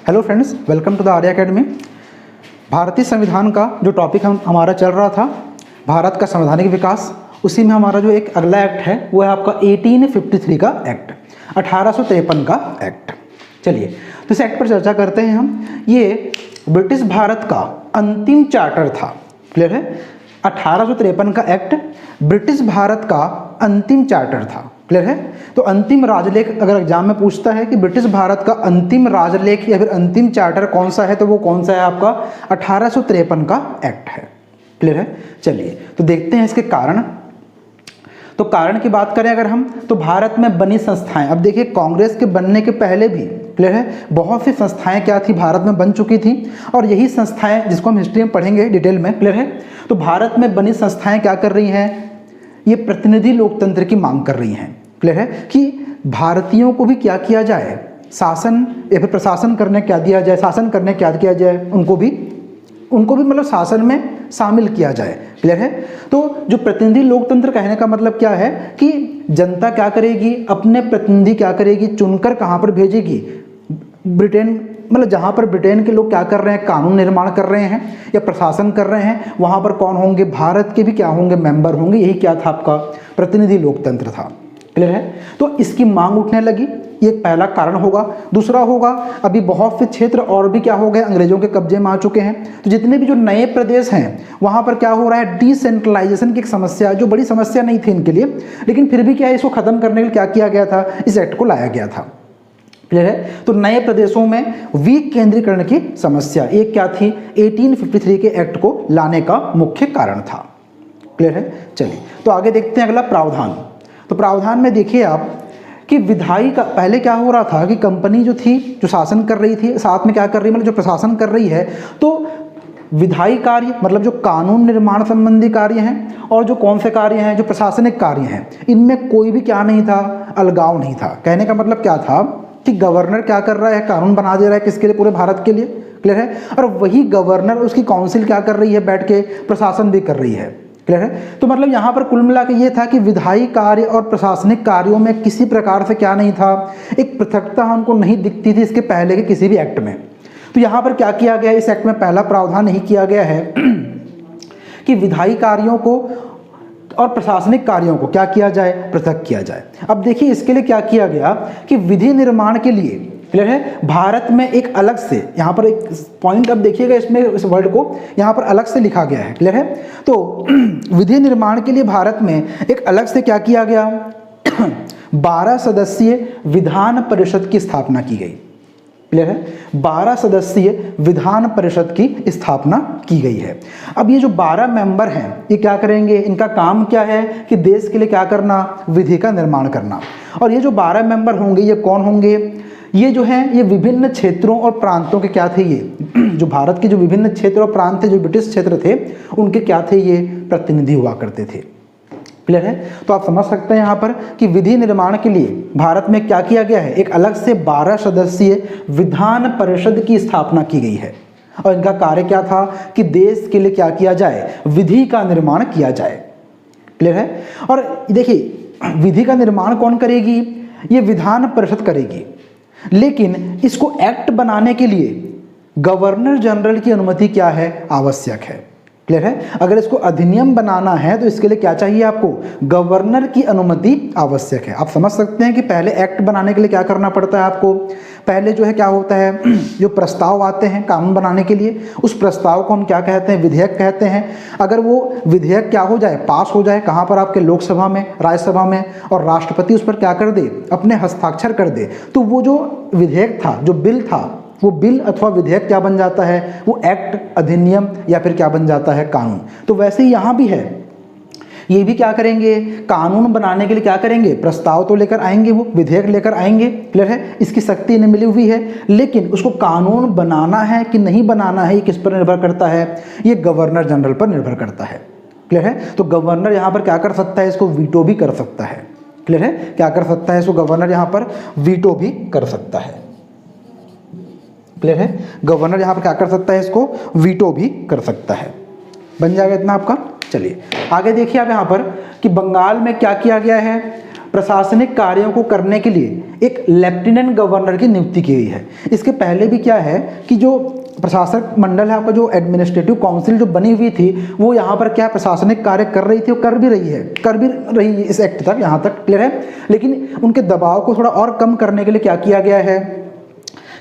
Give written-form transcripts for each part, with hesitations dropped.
Hello friends, welcome to the Arya academy. भारतीय संविधान का जो टॉपिक हमारा चल रहा था, भारत का संवैधानिक विकास, उसी में हमारा जो एक अगला एक्ट है वो है आपका 1853 का एक्ट, 1853 का एक्ट। चलिए तो इस एक्ट पर चर्चा करते हैं हम। ये ब्रिटिश भारत का अंतिम चार्टर था। क्लियर है? 1853 का एक्ट ब्रिटिश भारत का अंतिम चार्टर था। क्लियर है? तो अंतिम राजलेख अगर एग्जाम में पूछता है कि ब्रिटिश भारत का अंतिम राजलेख या फिर अंतिम चार्टर कौन सा है, तो वो कौन सा है? आपका 1853 का एक्ट है। क्लियर है? चलिए तो देखते हैं इसके कारण। तो कारण की बात करें अगर हम, तो भारत में बनी संस्थाएं, अब देखिए कांग्रेस के बनने के पहले भी, क्लियर है, बहुत सी संस्थाएं क्या थी, भारत में बन चुकी थी। और यही संस्थाएं जिसको हम हिस्ट्री में पढ़ेंगे डिटेल में, क्लियर है। तो भारत में बनी संस्थाएं क्या कर रही हैं? ये प्रतिनिधि लोकतंत्र की मांग कर रही हैं। क्लियर है कि भारतीयों को भी क्या किया जाए, शासन या फिर प्रशासन करने क्या दिया जाए, शासन करने क्या किया जाए, उनको भी मतलब शासन में शामिल किया जाए। क्लियर है? तो जो प्रतिनिधि लोकतंत्र कहने का मतलब क्या है कि जनता क्या करेगी, अपने प्रतिनिधि क्या करेगी, चुनकर कहाँ पर भेजेगी? ब्रिटेन, मतलब जहाँ पर ब्रिटेन के लोग क्या कर रहे हैं, कानून निर्माण कर रहे हैं या प्रशासन कर रहे हैं, वहाँ पर कौन होंगे? भारत के भी क्या होंगे? मेंबर होंगे। यही क्या था? आपका प्रतिनिधि लोकतंत्र था। क्लियर है? तो इसकी मांग उठने लगी, ये पहला कारण होगा। दूसरा होगा, अभी बहुत से क्षेत्र और भी क्या हो गए, अंग्रेजों के कब्जे में आ चुके हैं। तो जितने भी जो नए प्रदेश हैं वहाँ पर क्या हो रहा है, डिसेंट्रलाइजेशन की एक समस्या, जो बड़ी समस्या नहीं थी इनके लिए, लेकिन फिर भी क्या है, इसको खत्म करने के लिए क्या किया गया था, इस एक्ट को लाया गया था। क्लियर है? तो नए प्रदेशों में विकेंद्रीकरण की समस्या एक क्या थी, 1853 के एक्ट को लाने का मुख्य कारण था। क्लियर है? चलिए तो आगे देखते हैं अगला प्रावधान। तो प्रावधान में देखिए आप कि विधायी का पहले क्या हो रहा था कि कंपनी जो थी, जो शासन कर रही थी, साथ में क्या कर रही है, मतलब जो प्रशासन कर रही है, तो विधायी कार्य मतलब जो कानून निर्माण संबंधी कार्य हैं, और जो कौन से कार्य हैं, जो प्रशासनिक कार्य हैं, इनमें कोई भी क्या नहीं था, अलगाव नहीं था। कहने का मतलब क्या था कि गवर्नर क्या कर रहा है, कानून बना दे रहा है, किसके लिए? पूरे भारत के लिए। क्लियर है? और वही गवर्नर, उसकी काउंसिल क्या कर रही है, बैठ के प्रशासन भी कर रही है। क्लियर है? तो मतलब यहाँ पर कुल मिला के ये था कि विधायी कार्य और प्रशासनिक कार्यों में किसी प्रकार से क्या नहीं था, एक पृथकता हमको नहीं दिखती थी इसके पहले के किसी भी एक्ट में। तो यहाँ पर क्या किया गया, इस एक्ट में पहला प्रावधान यही किया गया है कि विधायी कार्यों को और प्रशासनिक कार्यों को क्या किया जाए, पृथक किया जाए। अब देखिए इसके लिए क्या किया गया कि विधि निर्माण के लिए, क्लियर है, भारत में एक अलग से, यहाँ पर एक पॉइंट अब देखिएगा इसमें, इस वर्ड को यहाँ पर अलग से लिखा गया है। क्लियर है? तो विधि निर्माण के लिए भारत में एक अलग से क्या किया गया, 12 सदस्यीय विधान परिषद की स्थापना की गई। क्लियर है? 12 सदस्यीय विधान परिषद की स्थापना की गई है। अब ये जो 12 मेंबर हैं, ये क्या करेंगे, इनका काम क्या है कि देश के लिए क्या करना, विधि का निर्माण करना। और ये जो 12 मेंबर होंगे, ये कौन होंगे? ये जो हैं, ये विभिन्न क्षेत्रों और प्रांतों के क्या थे, ये जो भारत के जो विभिन्न क्षेत्र और प्रांत थे, जो ब्रिटिश क्षेत्र थे, उनके क्या थे, ये प्रतिनिधि हुआ करते थे। क्लियर है? तो आप समझ सकते हैं यहाँ पर कि विधि निर्माण के लिए भारत में क्या किया गया है, एक अलग से 12 सदस्यीय विधान परिषद की स्थापना की गई है। और इनका कार्य क्या था कि देश के लिए क्या किया जाए, विधि का निर्माण किया जाए। क्लियर है? और देखिए विधि का निर्माण कौन करेगी, ये विधान परिषद करेगी, लेकिन इसको एक्ट बनाने के लिए गवर्नर जनरल की अनुमति क्या है, आवश्यक है। क्लियर है? अगर इसको अधिनियम बनाना है तो इसके लिए क्या चाहिए आपको, गवर्नर की अनुमति आवश्यक है। आप समझ सकते हैं कि पहले एक्ट बनाने के लिए क्या करना पड़ता है आपको, पहले जो है क्या होता है, जो प्रस्ताव आते हैं कानून बनाने के लिए, उस प्रस्ताव को हम क्या कहते हैं, विधेयक कहते हैं। अगर वो विधेयक क्या हो जाए, पास हो जाए, कहाँ पर, आपके लोकसभा में, राज्यसभा में, और राष्ट्रपति उस पर क्या कर दे, अपने हस्ताक्षर कर दे, तो वो जो विधेयक था, जो बिल था, वो बिल अथवा विधेयक क्या बन जाता है, वो एक्ट, अधिनियम, या फिर क्या बन जाता है, कानून। तो वैसे ही यहाँ भी है, ये भी क्या करेंगे, कानून बनाने के लिए क्या करेंगे, प्रस्ताव तो लेकर आएंगे, वो विधेयक लेकर आएंगे। क्लियर है? इसकी शक्ति इन्हें मिली हुई है, लेकिन उसको कानून बनाना है कि नहीं बनाना है, ये किस पर निर्भर करता है, ये गवर्नर जनरल पर निर्भर करता है। क्लियर है? तो गवर्नर यहाँ पर क्या कर सकता है, इसको वीटो भी कर सकता है। क्लियर है? क्या कर सकता है, इसको गवर्नर यहाँ पर वीटो भी कर सकता है। क्लियर है? गवर्नर यहाँ पर क्या कर सकता है, इसको वीटो भी कर सकता है। बन जाएगा इतना आपका। चलिए आगे देखिए आप यहाँ पर कि बंगाल में क्या किया गया है, प्रशासनिक कार्यों को करने के लिए एक लेफ्टिनेंट गवर्नर की नियुक्ति की गई है। इसके पहले भी क्या है कि जो प्रशासक मंडल है आपका, जो एडमिनिस्ट्रेटिव काउंसिल जो बनी हुई थी, वो यहाँ पर क्या प्रशासनिक कार्य कर रही थी और कर भी रही है इस एक्ट तक, यहाँ तक क्लियर है। लेकिन उनके दबाव को थोड़ा और कम करने के लिए क्या किया गया है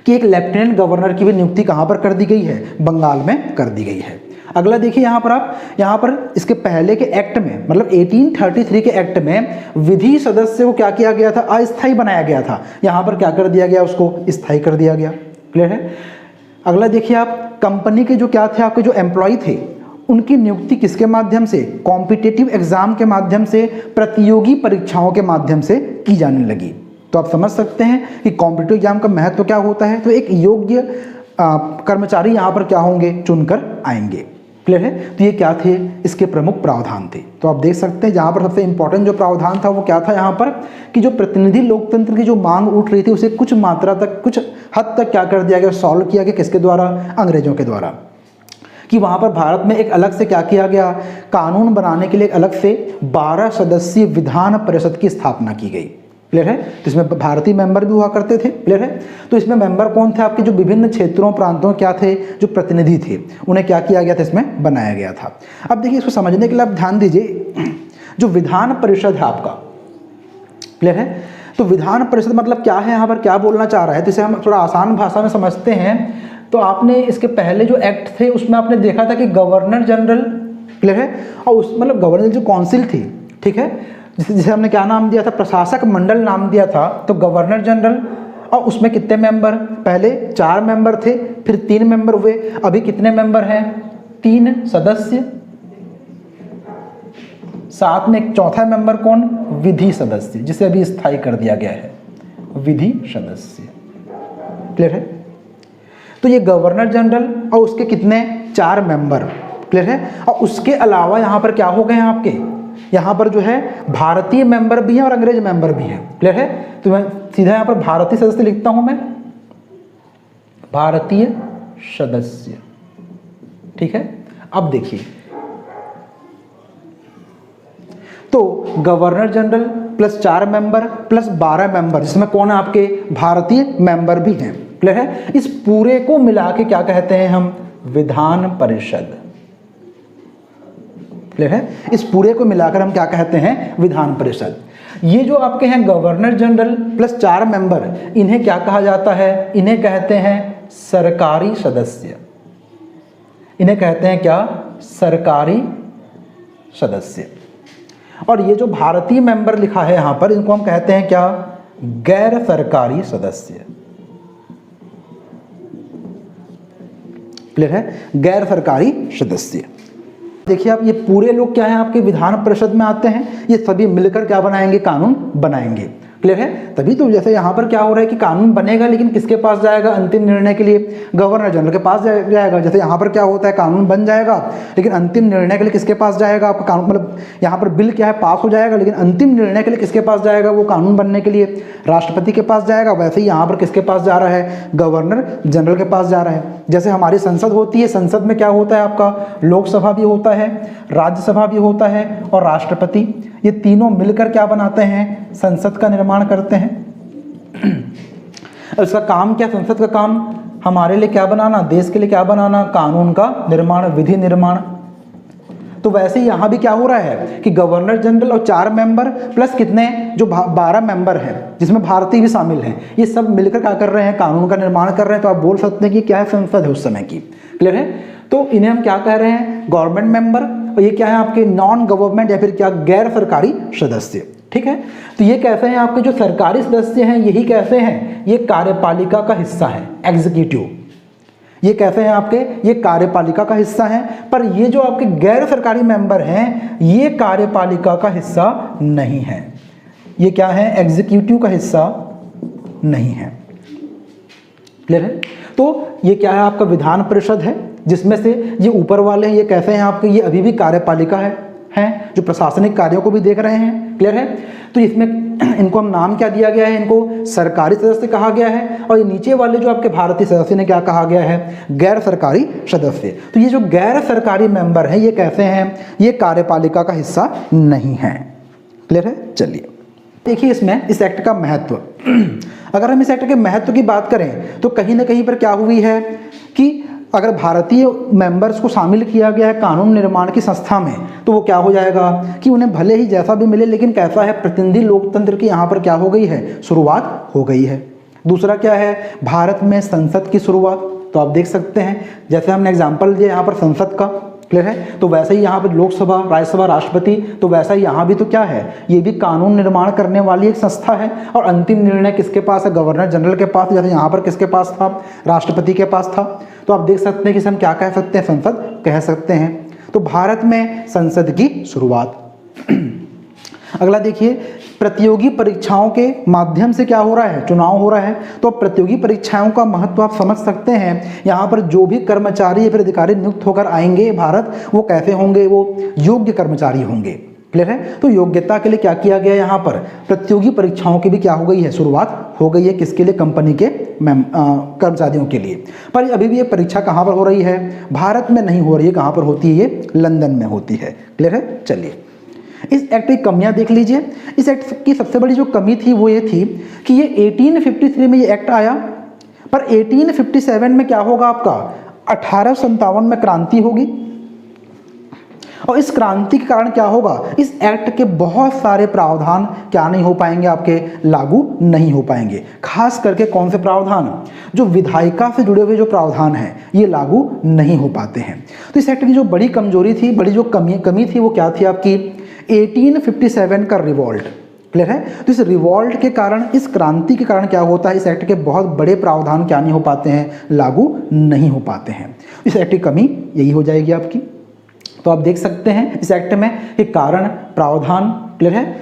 कि एक लेफ्टिनेंट गवर्नर की भी नियुक्ति कहाँ पर कर दी गई है, बंगाल में कर दी गई है। अगला देखिए यहाँ पर आप, यहाँ पर इसके पहले के एक्ट में, मतलब 1833 के एक्ट में विधि सदस्य को क्या किया गया था, अस्थायी बनाया गया था। यहाँ पर क्या कर दिया गया, उसको स्थायी कर दिया गया। क्लियर है। अगला देखिए आप, कंपनी के जो क्या थे आपके जो एम्प्लॉय थे, उनकी नियुक्ति किसके माध्यम से, कॉम्पिटिटिव एग्जाम के माध्यम से, प्रतियोगी परीक्षाओं के माध्यम से की जाने लगी। तो आप समझ सकते हैं कि कॉम्पिटिटिव एग्जाम का महत्व क्या होता है। तो एक योग्य कर्मचारी यहाँ पर क्या होंगे, चुनकर आएंगे। क्लियर है। तो ये क्या थे, इसके प्रमुख प्रावधान थे। तो आप देख सकते हैं जहाँ पर सबसे इंपॉर्टेंट जो प्रावधान था वो क्या था यहाँ पर, कि जो प्रतिनिधि लोकतंत्र की जो मांग उठ रही थी उसे कुछ मात्रा तक, कुछ हद तक क्या कर दिया गया, सॉल्व किया गया। किसके द्वारा, अंग्रेजों के द्वारा। कि वहाँ पर भारत में एक अलग से क्या किया गया, कानून बनाने के लिए अलग से 12 सदस्यीय विधान परिषद की स्थापना की गई। क्लियर है। तो इसमें भारतीय मेंबर भी हुआ करते थे। क्लियर है। तो इसमें मेंबर कौन थे आपके, जो विभिन्न क्षेत्रों प्रांतों क्या थे, जो प्रतिनिधि थे, उन्हें क्या किया गया था, इसमें बनाया गया था। अब देखिए इसको समझने के लिए आप ध्यान दीजिए, जो विधान परिषद है आपका, क्लियर है। तो विधान परिषद मतलब क्या है, यहाँ पर क्या बोलना चाह रहा है, तो इसे हम थोड़ा आसान भाषा में समझते हैं। तो आपने इसके पहले जो एक्ट थे उसमें आपने देखा था कि गवर्नर जनरल, क्लियर है, और उस मतलब गवर्नर जो काउंसिल थी, ठीक है, जिसे हमने क्या नाम दिया था, प्रशासक मंडल नाम दिया था। तो गवर्नर जनरल, और उसमें कितने मेंबर, पहले 4 मेंबर थे, फिर 3 मेंबर हुए, अभी कितने मेंबर हैं, 3 सदस्य, साथ में एक चौथा मेंबर कौन, विधि सदस्य, जिसे अभी स्थायी कर दिया गया है, विधि सदस्य। क्लियर है। तो ये गवर्नर जनरल और उसके कितने, 4 मेंबर। क्लियर है। और उसके अलावा यहाँ पर क्या हो गए हैं आपके, यहाँ पर जो है भारतीय मेंबर भी हैं और अंग्रेज मेंबर भी हैं। क्लियर है। तो मैं सीधा यहाँ पर भारतीय सदस्य लिखता हूं, मैं भारतीय सदस्य। ठीक है। अब देखिए, तो governor general plus 4 member plus 12 member, जिसमें कौन है आपके, भारतीय मेंबर भी हैं। क्लियर है। इस पूरे को मिला के क्या कहते हैं हम, विधान परिषद। क्लियर है। इस पूरे को मिलाकर हम क्या कहते हैं, विधान परिषद। ये जो आपके हैं गवर्नर जनरल प्लस 4 मेंबर, इन्हें क्या कहा जाता है, इन्हें कहते हैं सरकारी सदस्य। इन्हें कहते हैं क्या, सरकारी सदस्य। और ये जो भारतीय मेंबर लिखा है यहां पर, इनको हम कहते हैं क्या, गैर सरकारी सदस्य। क्लियर है। गैर सरकारी सदस्य। देखिए आप, ये पूरे लोग क्या है आपके विधान परिषद में आते हैं, ये सभी मिलकर क्या बनाएंगे, कानून बनाएंगे। क्लियर है। तभी तो जैसे यहाँ पर क्या हो रहा है कि कानून बनेगा, लेकिन किसके पास जाएगा, अंतिम निर्णय के लिए गवर्नर जनरल के पास जाएगा। जैसे यहाँ पर क्या होता है, कानून बन जाएगा, लेकिन अंतिम निर्णय के लिए किसके पास जाएगा आपका कानून, मतलब यहाँ पर बिल क्या है, पास हो जाएगा, लेकिन अंतिम निर्णय के लिए किसके पास जाएगा, वो कानून बनने के लिए राष्ट्रपति के पास जाएगा। वैसे ही यहाँ पर किसके पास जा रहा है, गवर्नर जनरल के पास जा रहा है। जैसे हमारी संसद होती है, संसद में क्या होता है आपका, लोकसभा भी होता है, राज्यसभा भी होता है और राष्ट्रपति, ये तीनों मिलकर क्या बनाते हैं, संसद का निर्माण करते हैं। इसका काम क्या, संसद का काम हमारे लिए क्या बनाना, देश के लिए क्या बनाना, कानून का निर्माण, विधि निर्माण। तो वैसे ही यहाँ भी क्या हो रहा है कि गवर्नर जनरल और 4 मेंबर प्लस कितने, जो 12 मेंबर हैं, जिसमें भारतीय भी शामिल हैं, ये सब मिलकर क्या कर रहे हैं, कानून का निर्माण कर रहे हैं। तो आप बोल सकते हैं कि क्या है, संसद है उस समय की। क्लियर है। तो इन्हें हम क्या कह रहे हैं, गवर्नमेंट मेंबर, और ये क्या है आपके नॉन गवर्नमेंट या फिर क्या, गैर सरकारी सदस्य। ठीक है। तो ये कैसे हैं आपके जो सरकारी सदस्य हैं, यही कैसे हैं, ये कार्यपालिका का हिस्सा है, एग्जीक्यूटिव। ये कैसे हैं आपके, ये कार्यपालिका का हिस्सा है। पर ये जो आपके गैर सरकारी मेंबर हैं, ये कार्यपालिका का हिस्सा नहीं है, ये क्या है, एग्जीक्यूटिव का हिस्सा नहीं है। क्लियर है। तो ये क्या है आपका, विधान परिषद है, जिसमें से ये ऊपर वाले हैं, ये कैसे हैं आपके, ये अभी भी कार्यपालिका है जो प्रशासनिक कार्यों को भी देख रहे हैं। क्लियर है। तो इसमें इनको हम नाम क्या दिया गया है, इनको सरकारी सदस्य कहा गया है। और ये नीचे वाले जो आपके भारतीय सदस्य ने क्या कहा गया है, गैर सरकारी सदस्य। तो ये जो गैर सरकारी मेंबर हैं, ये कैसे हैं, ये कार्यपालिका का हिस्सा नहीं है। क्लियर है। चलिए देखिए इसमें इस एक्ट का महत्व, अगर हम इस एक्ट के महत्व की बात करें तो कहीं ना कहीं पर क्या हुई है कि अगर भारतीय मेंबर्स को शामिल किया गया है कानून निर्माण की संस्था में, तो वो क्या हो जाएगा कि उन्हें भले ही जैसा भी मिले, लेकिन कैसा है, प्रतिनिधि लोकतंत्र की यहाँ पर क्या हो गई है, शुरुआत हो गई है। दूसरा क्या है, भारत में संसद की शुरुआत। तो आप देख सकते हैं जैसे हमने एग्जाम्पल दिया यहाँ पर संसद का, क्लियर है, तो वैसे ही यहाँ पर लोकसभा, राज्यसभा, राष्ट्रपति, तो वैसा ही यहाँ भी तो क्या है, ये भी कानून निर्माण करने वाली एक संस्था है। और अंतिम निर्णय किसके पास है, गवर्नर जनरल के पास, जैसे यहाँ पर किसके पास था, राष्ट्रपति के पास था। तो आप देख सकते हैं कि इसे हम क्या कह सकते हैं, संसद कह सकते हैं। तो भारत में संसद की शुरुआत। अगला देखिए, प्रतियोगी परीक्षाओं के माध्यम से क्या हो रहा है, चुनाव हो रहा है। तो प्रतियोगी परीक्षाओं का महत्व आप समझ सकते हैं। यहाँ पर जो भी कर्मचारी या फिर अधिकारी नियुक्त होकर आएंगे भारत, वो कैसे होंगे, वो योग्य कर्मचारी होंगे, क्लियर है। तो योग्यता के लिए क्या किया गया, यहाँ पर प्रतियोगी परीक्षाओं की भी क्या हो गई है, शुरुआत हो गई है। किसके लिए, कंपनी के कर्मचारियों के लिए। पर अभी भी ये परीक्षा कहाँ पर हो रही है, भारत में नहीं हो रही है। कहाँ पर होती है, ये लंदन में होती है, क्लियर है। चलिए इस एक्ट की कमियां देख लीजिए। इस एक्ट की सबसे बड़ी जो कमी थी वो ये थी कि ये 1853 में ये एक्ट आया, पर 1857 में क्या होगा आपका, 1857 में क्रांति होगी। और इस क्रांति के कारण क्या होगा, इस एक्ट के बहुत सारे प्रावधान क्या नहीं हो पाएंगे, आपके लागू नहीं हो पाएंगे। खास करके कौन से प्रावधान, जो विधायिका से जुड़े हुए जो प्रावधान हैं, ये लागू नहीं हो पाते हैं। तो इस एक्ट की जो बड़ी कमजोरी थी, बड़ी जो कमी थी, वो क्या थी आपकी, 1857 का रिवॉल्ट, क्लियर है। तो इस रिवॉल्ट के कारण, इस क्रांति के कारण क्या होता है, इस एक्ट के बहुत बड़े प्रावधान क्या नहीं हो पाते हैं, लागू नहीं हो पाते हैं। इस एक्ट की कमी यही हो जाएगी आपकी। तो आप देख सकते हैं इस एक्ट में कि कारण, प्रावधान, क्लियर है,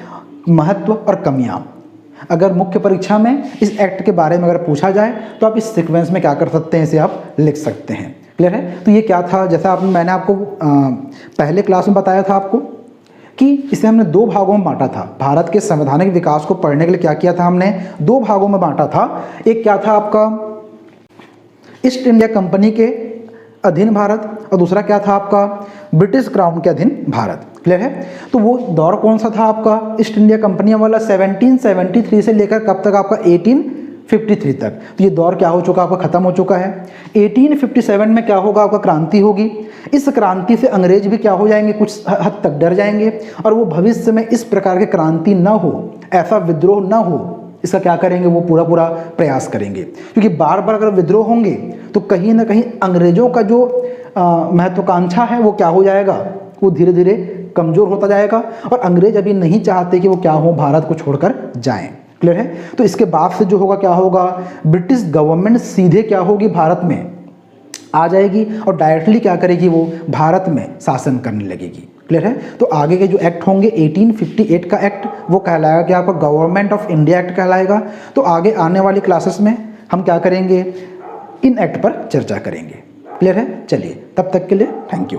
महत्व और कमियां। अगर मुख्य परीक्षा में इस एक्ट के बारे में अगर पूछा जाए तो आप इस सीक्वेंस में क्या कर सकते हैं, इसे आप लिख सकते हैं, क्लियर है। तो ये क्या था, जैसा मैंने आपको पहले क्लास में बताया था आपको कि इसे हमने दो भागों में बांटा था। भारत के संवैधानिक विकास को पढ़ने के लिए क्या किया था, हमने दो भागों में बांटा था। एक क्या था आपका, ईस्ट इंडिया कंपनी के अधीन भारत, और दूसरा क्या था आपका, ब्रिटिश क्राउन के अधीन भारत, क्लियर है। तो वो दौर कौन सा था आपका, ईस्ट इंडिया कंपनी वाला 1773 से लेकर कब तक आपका, 1853 तक। तो ये दौर क्या हो चुका, आपका खत्म हो चुका है। 1857 में क्या होगा, आपका क्रांति होगी। इस क्रांति से अंग्रेज भी क्या हो जाएंगे, कुछ हद तक डर जाएंगे, और वो भविष्य में इस प्रकार की क्रांति ना हो, ऐसा विद्रोह ना हो, इसका क्या करेंगे, वो पूरा प्रयास करेंगे। क्योंकि बार बार अगर विद्रोह होंगे तो कहीं ना कहीं अंग्रेजों का जो महत्वाकांक्षा है वो क्या हो जाएगा, वो धीरे धीरे कमजोर होता जाएगा। और अंग्रेज अभी नहीं चाहते कि वो क्या हो, भारत को छोड़कर जाएं, क्लियर है। तो इसके बाद से जो होगा क्या होगा, ब्रिटिश गवर्नमेंट सीधे क्या होगी, भारत में आ जाएगी और डायरेक्टली क्या करेगी, वो भारत में शासन करने लगेगी, क्लियर है। तो आगे के जो एक्ट होंगे 1858 का एक्ट, वो कहलाएगा कि आपका गवर्नमेंट ऑफ इंडिया एक्ट कहलाएगा। तो आगे आने वाली क्लासेस में हम क्या करेंगे, इन एक्ट पर चर्चा करेंगे, क्लियर है। चलिए तब तक के लिए थैंक यू।